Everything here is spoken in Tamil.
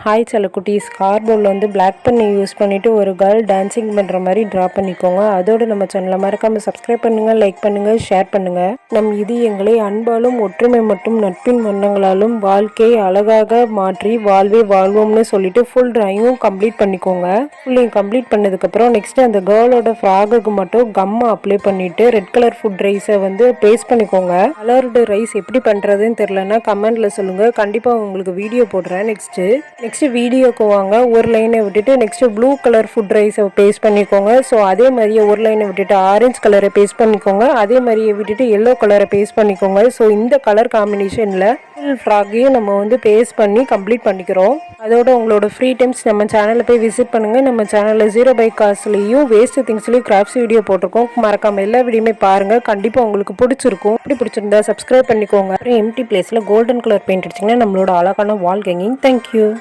ஹாய் செல்லக்குட்டீஸ், கார்போர்டில் வந்து பிளாக் பென் யூஸ் பண்ணிவிட்டு ஒரு கேர்ள் டான்ஸிங் பண்ணுற மாதிரி ட்ரா பண்ணிக்கோங்க. அதோடு நம்ம சேனலை மறக்காமல் சப்ஸ்கிரைப் பண்ணுங்கள், லைக் பண்ணுங்கள், ஷேர் பண்ணுங்கள். இது எங்களை அன்பாலும் ஒற்றுமை மற்றும் நட்பின் வண்ணங்களாலும் வாழ்க்கையை அழகாக மாற்றி வாழ்வே வாழ்வோம்னு சொல்லிட்டு ஃபுல் ட்ராயிங்கும் கம்ப்ளீட் பண்ணிக்கோங்க. ஃபுல்லையும் கம்ப்ளீட் பண்ணதுக்கப்புறம் நெக்ஸ்ட்டு அந்த கேர்ளோட ஃப்ராகுக்கு மட்டும் கம்மை அப்ளை பண்ணிவிட்டு ரெட் கலர் ஃபுட் ரைஸை வந்து பேஸ்ட் பண்ணிக்கோங்க. கலர்டு ரைஸ் எப்படி பண்ணுறதுன்னு தெரிலனா கமெண்டில் சொல்லுங்கள், கண்டிப்பாக உங்களுக்கு வீடியோ போடுறேன். நெக்ஸ்ட்டு வீடியோக்கு வாங்க. ஒரு லைனை விட்டுட்டு நெக்ஸ்ட்டு ப்ளூ கலர் ஃபுட் ரைஸை பேஸ்ட் பண்ணிக்கோங்க. ஸோ அதே மாதிரியே ஒரு லைனை விட்டுட்டு ஆரஞ்சு கலரை பேஸ்ட் பண்ணிக்கோங்க. அதே மாதிரியே விட்டுட்டு எல்லோ கலரை பேஸ்ட் பண்ணிக்கோங்க. ஸோ இந்த கலர் காம்பினேஷனில் ஃபுல் ஃப்ராக்கையும் நம்ம வந்து பேஸ்ட் பண்ணி கம்ப்ளீட் பண்ணிக்கிறோம். அதோட உங்களோட ஃப்ரீ டைம்ஸ் நம்ம சேனலில் போய் விசிட் பண்ணுங்கள். நம்ம சேனலில் 0 பை காஸ்ட்லேயும் வேஸ்ட் திங்ஸ்லேயும் கிராஃப்ட்ஸ் வீடியோ போட்டிருக்கோம். மறக்காமல் எல்லா வீடியோமே பாருங்கள், கண்டிப்பாக உங்களுக்கு பிடிச்சிருக்கும். இப்படி பிடிச்சிருந்தா சப்ஸ்கிரைப் பண்ணிக்கோங்க. அப்புறம் எம்டி பிளேஸில் கோல்டன் கலர் பெயிண்ட் அடிச்சிங்கன்னா நம்மளோட அழகான வால் ஹேங்கிங். தேங்க்யூ.